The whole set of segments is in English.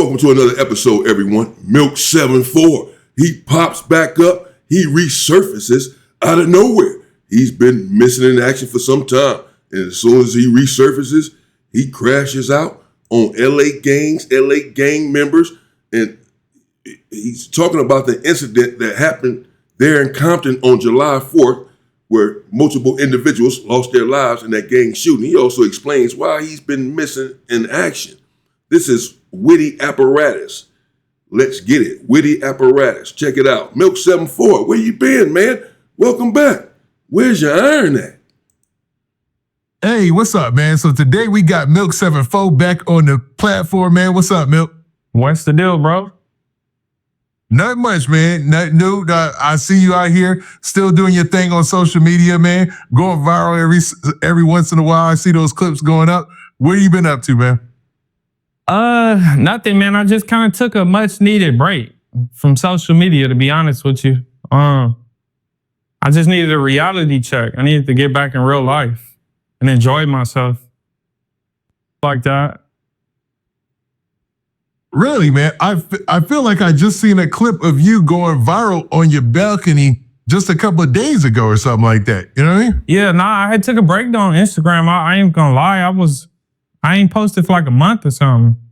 Welcome to another episode, everyone. Milk74. He pops back up. He resurfaces out of nowhere. He's been missing in action for some time. And as soon as he resurfaces, he crashes out on LA gangs, LA gang members. And he's talking about the incident that happened there in Compton on July 4th, where multiple individuals lost their lives in that gang shooting. He also explains why he's been missing in action. This is Witty Apparatus. Let's get it. Witty Apparatus. Check it out. Milk74, where you been, man? Welcome back. Where's your iron at? Hey, what's up, man? So today we got Milk74 back on the platform, man. What's up, Milk? What's the deal, bro? Not much, man. Nothing new. I see you out here still doing your thing on social media, man. Going viral every once in a while. I see those clips going up. What have you been up to, man? Nothing, man. I just kind of took a much needed break from social media, to be honest with you. I just needed a reality check. I needed to get back in real life and enjoy myself like that. Really, man? I feel like I just seen a clip of you going viral on your balcony just a couple of days ago or something like that. You know what I mean? Yeah, I had took a break on Instagram. I ain't gonna lie. I ain't posted for like a month or something.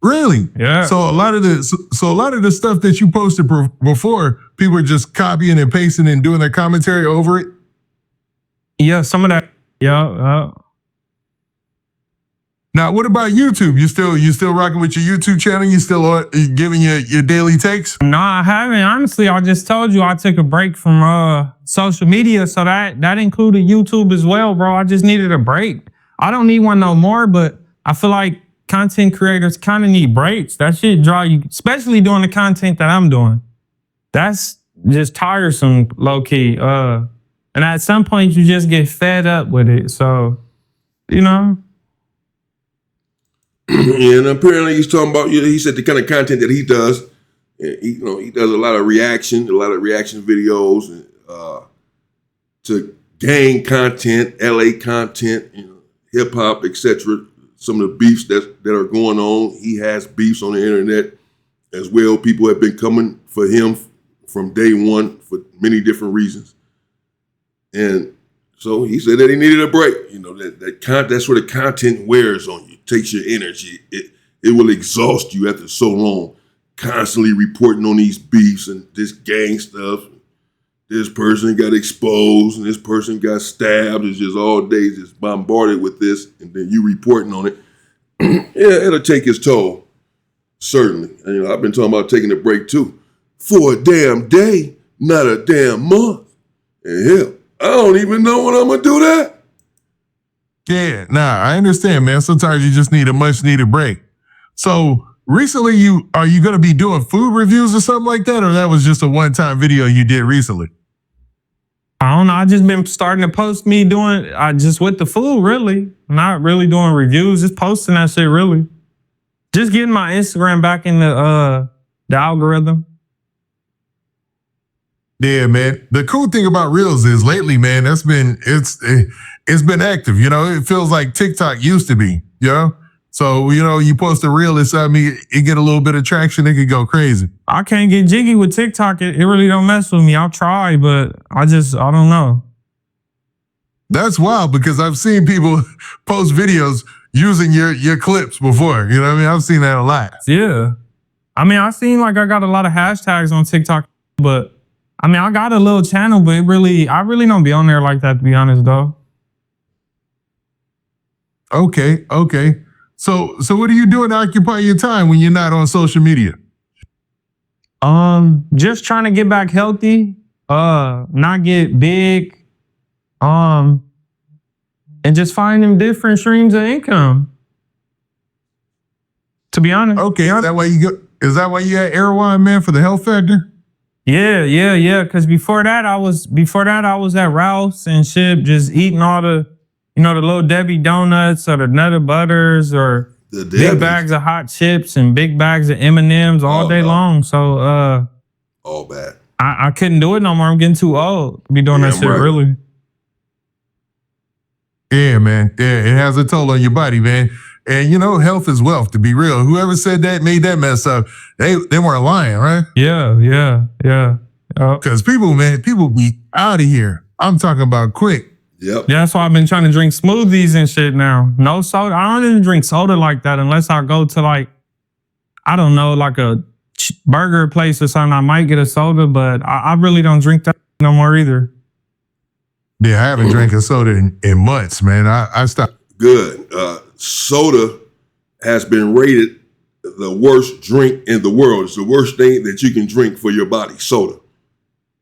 Really? Yeah. So a lot of the stuff that you posted before, people are just copying and pasting and doing their commentary over it. Yeah, some of that. Yeah. Now, what about YouTube? You still rocking with your YouTube channel? You still giving your daily takes? No, I haven't. Honestly, I just told you I took a break from social media, so that included YouTube as well, bro. I just needed a break. I don't need one no more, but I feel like content creators kind of need breaks. That shit draw you, especially doing the content that I'm doing. That's just tiresome, low key. And at some point, you just get fed up with it. So, you know. And apparently he's talking about, he said the kind of content that he does. He does a lot of reaction videos to gang content, LA content, hip hop, etc. Some of the beefs that are going on. He has beefs on the internet as well. People have been coming for him from day one for many different reasons. And so he said that he needed a break. That's where the content wears on you, takes your energy. It will exhaust you after so long, constantly reporting on these beefs and this gang stuff. This person got exposed and this person got stabbed. It's just all day just bombarded with this, and then you reporting on it. Yeah, it'll take its toll, certainly. And, I've been talking about taking a break too. For a damn day, not a damn month. And hell, I don't even know when I'm gonna do that. Yeah, I understand, man. Sometimes you just need a much needed break. So recently, are you gonna be doing food reviews or something like that, or that was just a one-time video you did recently? I don't know. I just been starting to post me doing just with the food, really. Not really doing reviews, just posting that shit, really. Just getting my Instagram back in the algorithm. Yeah, man. The cool thing about Reels is lately, man, it's been active. It feels like TikTok used to be. So you post a reel or something, it get a little bit of traction, it could go crazy. I can't get jiggy with TikTok. It really don't mess with me. I'll try, but I don't know. That's wild because I've seen people post videos using your clips before. You know what I mean? I've seen that a lot. Yeah. I've seen I got a lot of hashtags on TikTok, but I got a little channel, but I really don't be on there like that, to be honest, though. Okay. So what are you doing to occupy your time when you're not on social media? Just trying to get back healthy, not get big, and just finding different streams of income. To be honest. Okay, is that why you had Erewhon, man, for the health factor? Yeah. Because before that I was at Ralph's and shit, just eating all the the little Debbie donuts or the Nutter Butters or big bags of hot chips and big bags of M&Ms all day long. So all bad. I couldn't do it no more. I'm getting too old to be doing that shit, right. Really. Yeah, man. Yeah, it has a toll on your body, man. And health is wealth, to be real. Whoever said that, made that mess up, they weren't lying, right? Yeah. Because people be out of here. I'm talking about quick. Yep. Yeah, that's why I've been trying to drink smoothies and shit now. No soda. I don't even drink soda like that unless I go to like a burger place or something. I might get a soda, but I really don't drink that no more either. Yeah, I haven't drank a soda in months, man. I stopped. Good. Soda has been rated the worst drink in the world. It's the worst thing that you can drink for your body. Soda.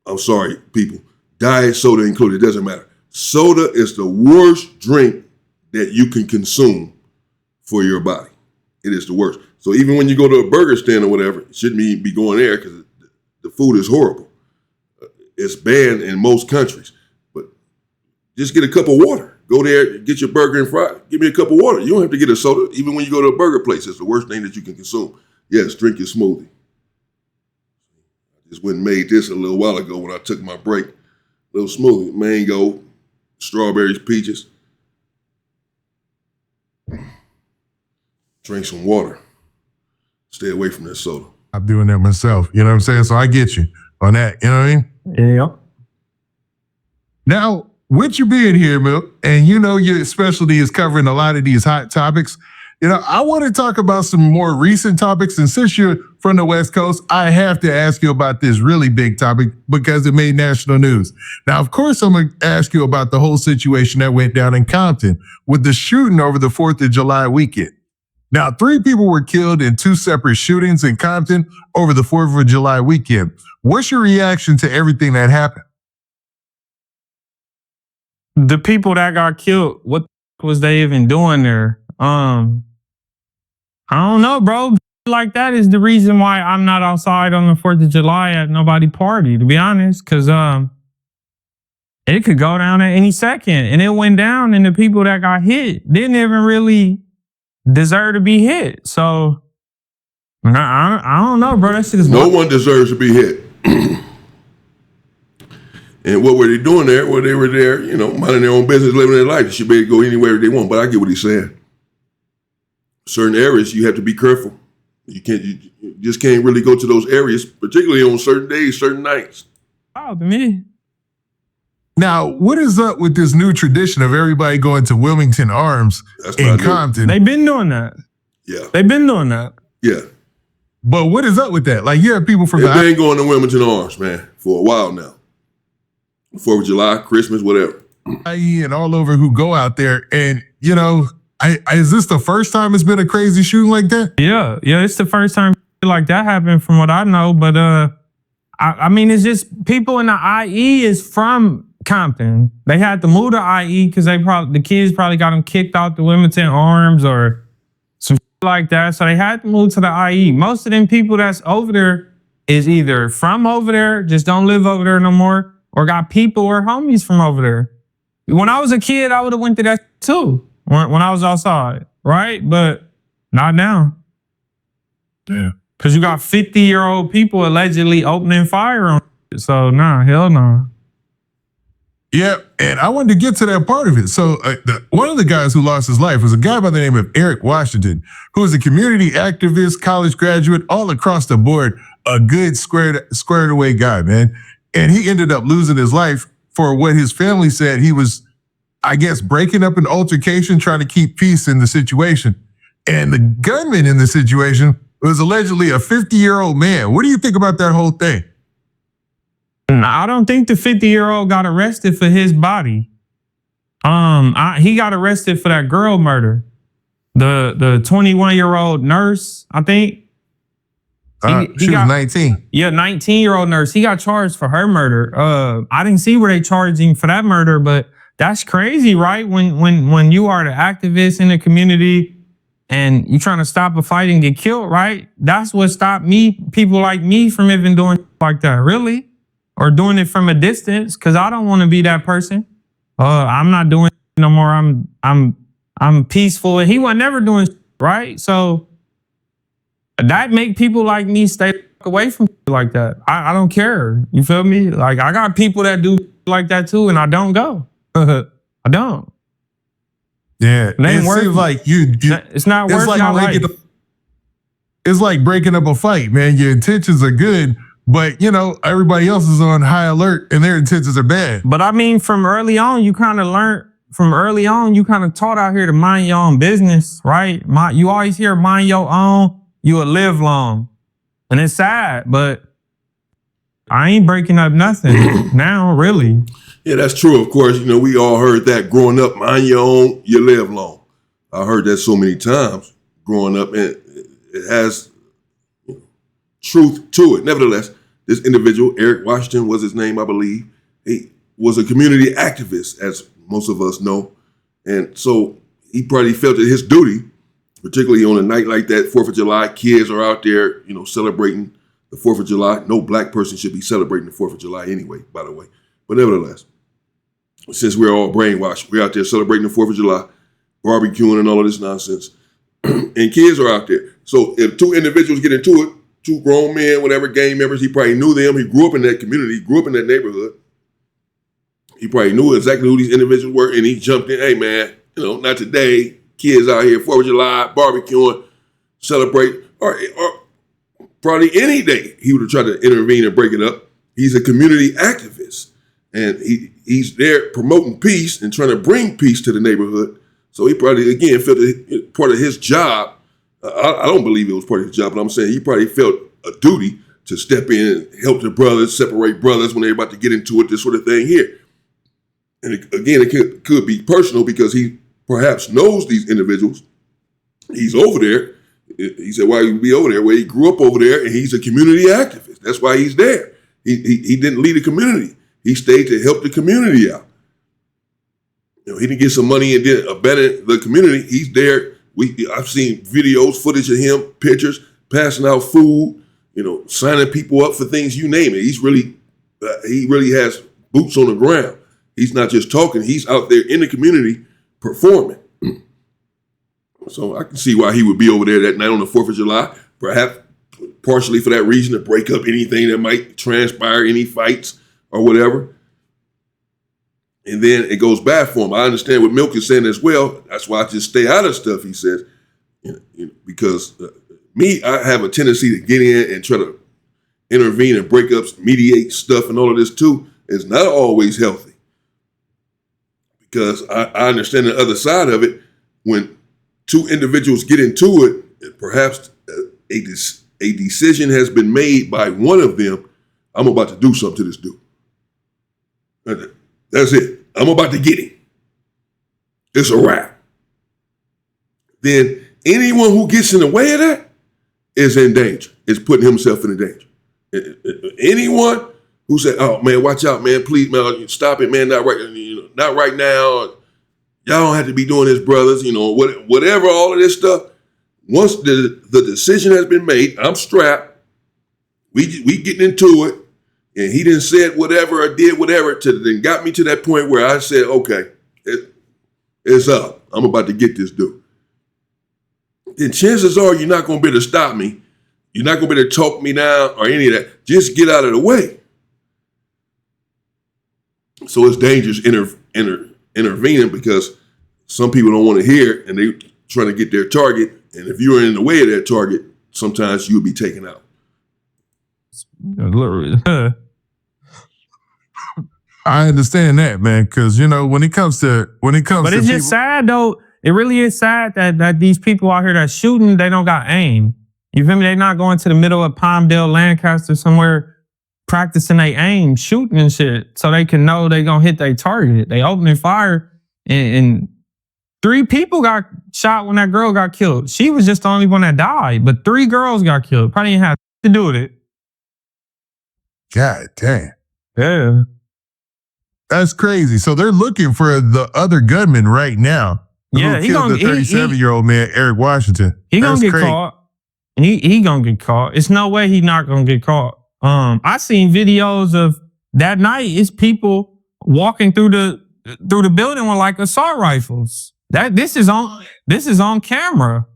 I'm sorry, people. Diet soda included. It doesn't matter. Soda is the worst drink that you can consume for your body. It is the worst. So even when you go to a burger stand or whatever, you shouldn't be going there because the food is horrible. It's banned in most countries. But just get a cup of water. Go there, get your burger and fry. Give me a cup of water. You don't have to get a soda. Even when you go to a burger place, it's the worst thing that you can consume. Yes, drink your smoothie. I just went and made this a little while ago when I took my break. Little smoothie, mango, strawberries, peaches. Drink some water. Stay away from that soda. I'm doing that myself. You know what I'm saying? So I get you on that. You know what I mean? Yeah. Now, with you being here, Milk, and your specialty is covering a lot of these hot topics, I want to talk about some more recent topics. And since you're from the West Coast, I have to ask you about this really big topic because it made national news. Now, of course, I'm going to ask you about the whole situation that went down in Compton with the shooting over the 4th of July weekend. Now, 3 people were killed in 2 separate shootings in Compton over the 4th of July weekend. What's your reaction to everything that happened? The people that got killed, what was they even doing there? I don't know, bro. Like that is the reason why I'm not outside on the 4th of July at nobody party, to be honest, because it could go down at any second. And it went down, and the people that got hit didn't even really deserve to be hit. So I don't know, bro. That shit is no one deserves to be hit. And what were they doing there? Well, they were there, minding their own business, living their life. They should be able to go anywhere they want. But I get what he's saying. Certain areas, you have to be careful. You just can't really go to those areas, particularly on certain days, certain nights. Oh, to me. Now, what is up with this new tradition of everybody going to Wilmington Arms in Compton? They've been doing that. Yeah. They've been doing that. Yeah. But what is up with that? Like, you have people from They've been going to Wilmington Arms, man, for a while now. 4th of July, Christmas, whatever. And all over who go out there. And, is this the first time it's been a crazy shooting like that? Yeah, it's the first time like that happened from what I know. But I mean, it's just people in the IE is from Compton. They had to move to IE because the kids probably got them kicked out the Wilmington Arms or some like that. So they had to move to the IE. Most of them people that's over there is either from over there, just don't live over there no more, or got people or homies from over there. When I was a kid, I would have went to that too when I was outside, right? But not now. Yeah. Because you got 50-year-old people allegedly opening fire on it. So, nah, hell no. Yeah, and I wanted to get to that part of it. So one of the guys who lost his life was a guy by the name of Eric Washington, who is a community activist, college graduate, all across the board, a good squared away guy, man. And he ended up losing his life for what his family said he was, I guess, breaking up an altercation, trying to keep peace in the situation. And the gunman in the situation was allegedly a 50-year-old man. What do you think about that whole thing? I don't think the 50-year-old got arrested for his body. He got arrested for that girl murder. The 21-year-old nurse, I think. She was 19. Yeah, 19-year-old nurse. He got charged for her murder. I didn't see where they charged him for that murder, but that's crazy, right? When you are the activist in the community and you trying to stop a fight and get killed, right? That's what stopped people like me from even doing like that, really, or doing it from a distance. Because I don't want to be that person. I'm not doing it no more. I'm peaceful, and he was never doing right. So that make people like me stay away from like that. I don't care. You feel me? Like, I got people that do like that too, and I don't go. I don't. Yeah, It ain't it worth seems it. like It's not worth like my life. it's like breaking up a fight, man. Your intentions are good, but you know everybody else is on high alert and their intentions are bad. But I mean, from early on, you kind of learned. From early on, you kind of taught out here to mind your own business, right? You always hear mind your own, you will live long. And it's sad, but I ain't breaking up nothing now, really. Yeah, that's true. Of course, you know, we all heard that growing up, mind your own, you live long. I heard that so many times growing up, and it has truth to it. Nevertheless, this individual, Eric Washington was his name, I believe. He was a community activist, as most of us know. And so he probably felt it his duty, particularly on a night like that, 4th of July, kids are out there, you know, celebrating the 4th of July. No black person should be celebrating the 4th of July anyway, by the way. But nevertheless, since we're all brainwashed, we're out there celebrating the 4th of July, barbecuing and all of this nonsense. And kids are out there. So if two individuals get into it, two grown men, whatever, gang members, he probably knew them. He grew up in that community, grew up in that neighborhood. He probably knew exactly who these individuals were, and he jumped in, hey, man, you know, not today. Kids out here, 4th of July, barbecuing, celebrate, or probably any day he would have tried to intervene and break it up. He's a community activist, and he's there promoting peace and trying to bring peace to the neighborhood. So he probably, again, felt it part of his job. I don't believe it was part of his job, but I'm saying he probably felt a duty to step in and help the brothers, separate brothers when they're about to get into it, this sort of thing here. And again, it could be personal because he perhaps knows these individuals. He's over there. He said, why would he be over there? Well, he grew up over there, and he's a community activist. That's why he's there. He didn't lead the community. He stayed to help the community out. You know, he didn't get some money and then abandon the community. He's there. I've seen videos, footage of him, pictures, passing out food, you know, signing people up for things, you name it. He really has boots on the ground. He's not just talking. He's out there in the community performing. So I can see why he would be over there that night on the 4th of July, perhaps partially for that reason, to break up anything that might transpire, any fights or whatever. And then it goes bad for him. I understand what Milk is saying as well. That's why I just stay out of stuff, he says. Because I have a tendency to get in and try to intervene and break up, mediate stuff and all of this too. It's not always healthy. Because I understand the other side of it. When two individuals get into it, perhaps a decision has been made by one of them. I'm about to do something to this dude. That's it. I'm about to get him. It's a wrap. Then anyone who gets in the way of that is in danger. Is putting himself in danger. Anyone who said, "Oh man, watch out, man! Please, man, stop it, man! Not right now. Y'all don't have to be doing this, brothers. You know, whatever, all of this stuff. Once the decision has been made, I'm strapped. We getting into it, and he didn't said whatever or did whatever then got me to that point where I said, okay, it's up. I'm about to get this dude. Then chances are you're not going to be able to stop me. You're not going to be able to talk me down or any of that. Just get out of the way. So it's dangerous intervening because some people don't want to hear and they're trying to get their target. And if you're in the way of that target, sometimes you'll be taken out. I understand that, man, because you know when it comes to but it's just sad though. It really is sad that these people out here that shooting, they don't got aim. You feel me? They not going to the middle of Palmdale, Lancaster, somewhere practicing their aim, shooting and shit, so they can know they gonna hit their target. They opening fire, and 3 people got shot when that girl got killed. She was just the only one that died, but 3 girls got killed. Probably didn't have to do with it. God damn. Yeah. That's crazy. So they're looking for the other gunman right now. Yeah, he killed the 37-year-old man, Eric Washington. He gonna get caught. He gonna get caught. It's no way he not gonna get caught. I seen videos of that night. It's people walking through the building with like assault rifles. This is on camera.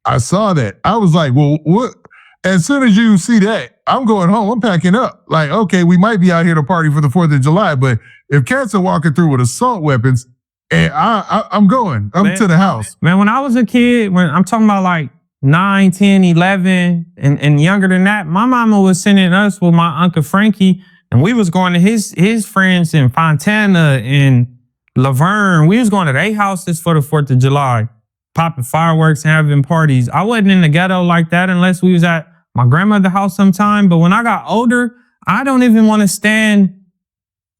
I saw that. I was like, well, what? As soon as you see that, I'm going home. I'm packing up. Like, okay, we might be out here to party for the 4th of July, but if cats are walking through with assault weapons, And I'm going. I'm to the house. Man, when I was a kid, when I'm talking about like 9, 10, 11, and younger than that, my mama was sending us with my Uncle Frankie, and we was going to his friends in Fontana and Laverne. We was going to their houses for the 4th of July, popping fireworks and having parties. I wasn't in the ghetto like that unless we was at my grandmother's house sometime. But when I got older, I don't even want to stand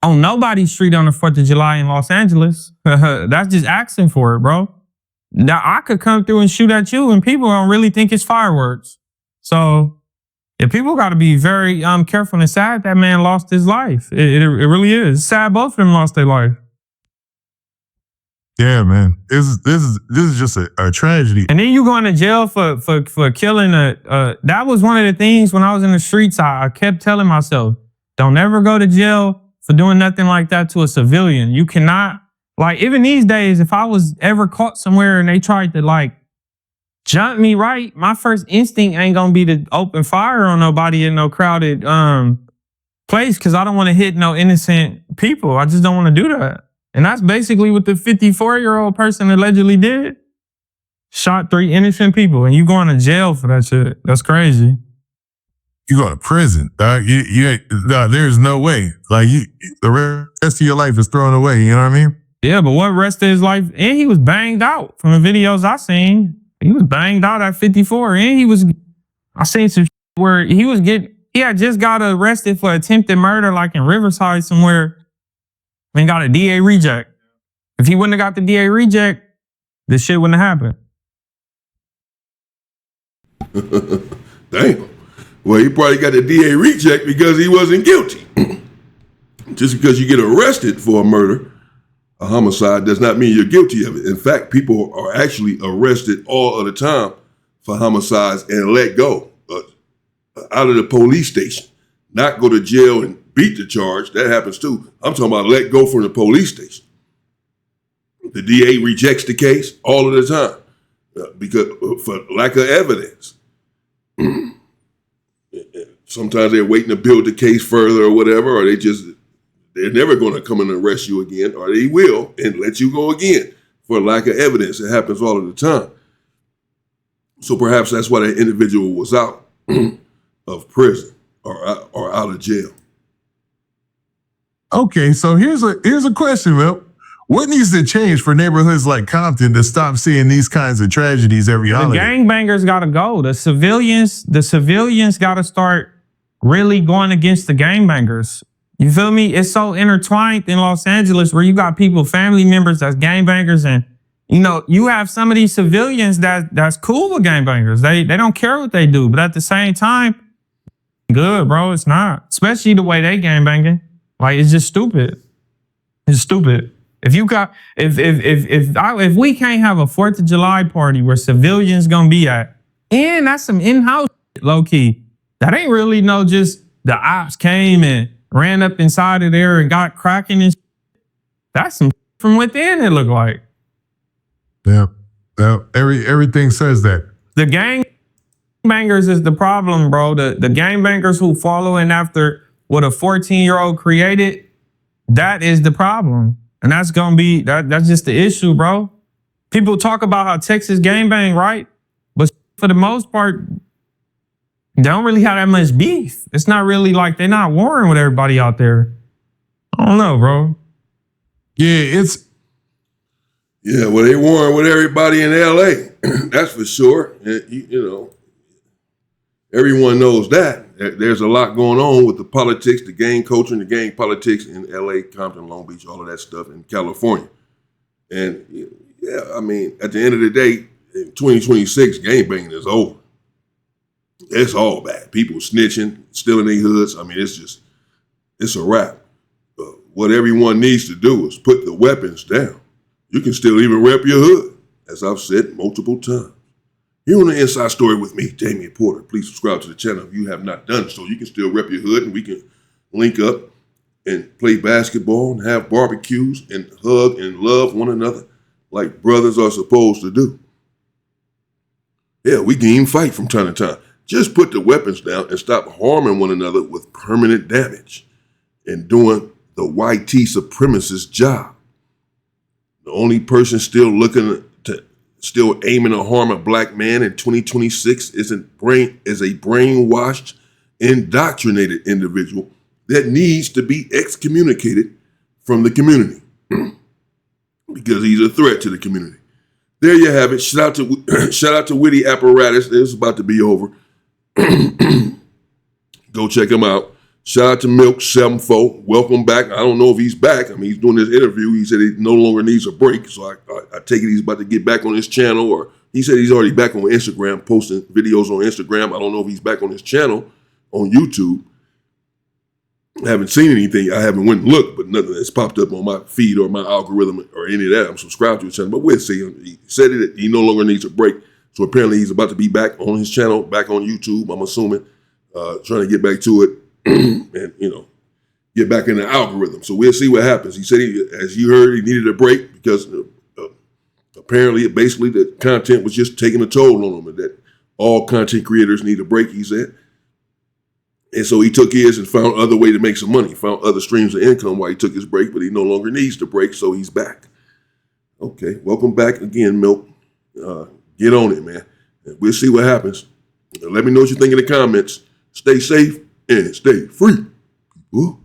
on nobody's street on the 4th of July in Los Angeles. That's just asking for it, bro. Now I could come through and shoot at you and people don't really think it's fireworks. So yeah, people got to be very careful, and sad that man lost his life. It really is. It's sad both of them lost their life. Yeah, man. This is just a tragedy. And then you going to jail for killing that was one of the things when I was in the streets, I kept telling myself, don't ever go to jail for doing nothing like that to a civilian. You cannot, like, even these days, if I was ever caught somewhere and they tried to like jump me, right, my first instinct ain't gonna be to open fire on nobody in no crowded place, because I don't want to hit no innocent people. I just don't want to do that. And that's basically what the 54-year-old person allegedly did. Shot 3 innocent people, and you going to jail for that shit. That's crazy. You go to prison, dog. There's no way. Like the rest of your life is thrown away. You know what I mean? Yeah, but what rest of his life? And he was banged out from the videos I seen. He was banged out at 54, and I seen some where he had just got arrested for attempted murder, like in Riverside somewhere, and got a DA reject. If he wouldn't have got the DA reject, this shit wouldn't have happened. Damn. Well, he probably got the DA reject because he wasn't guilty. Just because you get arrested for a murder, a homicide, does not mean you're guilty of it. In fact, people are actually arrested all of the time for homicides and let go out of the police station. Not go to jail and beat the charge. That happens too. I'm talking about let go from the police station. The DA rejects the case all of the time because for lack of evidence. Sometimes they're waiting to build the case further or whatever, or they're never going to come and arrest you again, or they will and let you go again for lack of evidence. It happens all of the time. So perhaps that's why that individual was out of prison or out of jail. Okay, so here's a question, Will. What needs to change for neighborhoods like Compton to stop seeing these kinds of tragedies every holiday? The gangbangers got to go. The civilians got to start really going against the gangbangers. You feel me? It's so intertwined in Los Angeles where you got people, family members that's gangbangers, and you know, you have some of these civilians that's cool with gangbangers. They don't care what they do, but at the same time, good, bro. It's not. Especially the way they gangbanging. Like, it's just stupid. It's stupid. If we can't have a 4th of July party where civilians gonna be at, and that's some in-house low key. That ain't really just the ops came and ran up inside of there and got cracking and that's some from within, it looked like. Yeah. Everything says that. The gangbangers is the problem, bro. The gangbangers who following after what a 14-year-old created, that is the problem. And that's gonna be that's just the issue, bro. People talk about how Texas gangbang, right? But for the most part, they don't really have that much beef. It's not really like they're not warring with everybody out there. I don't know, bro. Yeah, well, they warring with everybody in LA. That's for sure. You know, everyone knows that. There's a lot going on with the politics, the gang culture, and the gang politics in LA, Compton, Long Beach, all of that stuff in California. And yeah, I mean, at the end of the day, in 2026, gangbanging is over. It's all bad. People snitching, stealing their hoods. I mean, it's a wrap. What everyone needs to do is put the weapons down. You can still even rep your hood, as I've said multiple times. Here on the Inside Story with me, Damian Porter. Please subscribe to the channel if you have not done so. You can still rep your hood and we can link up and play basketball and have barbecues and hug and love one another like brothers are supposed to do. Yeah, we can even fight from time to time. Just put the weapons down and stop harming one another with permanent damage and doing the YT supremacist job. The only person still aiming to harm a black man in 2026 is a brainwashed, indoctrinated individual that needs to be excommunicated from the community because he's a threat to the community. There you have it. Shout out to Witty Apparatus. This is about to be over. Go check him out. Shout out to Milk74. Welcome back. I don't know if he's back. I mean, he's doing this interview. He said he no longer needs a break. So I take it he's about to get back on his channel, or he said he's already back on Instagram, posting videos on Instagram. I don't know if he's back on his channel on YouTube. I haven't seen anything. I haven't went and looked, but nothing that's popped up on my feed or my algorithm or any of that. I'm subscribed to his channel, but we'll see. He said that he no longer needs a break. So apparently he's about to be back on his channel, back on YouTube, I'm assuming, trying to get back to it and, get back in the algorithm. So we'll see what happens. He said, as you heard, he needed a break because apparently, basically, the content was just taking a toll on him, and that all content creators need a break, he said. And so he took his and found other way to make some money, found other streams of income while he took his break, but he no longer needs the break, so he's back. Okay, welcome back again, Milk. Get on it, man. We'll see what happens. Let me know what you think in the comments. Stay safe and stay free. Ooh.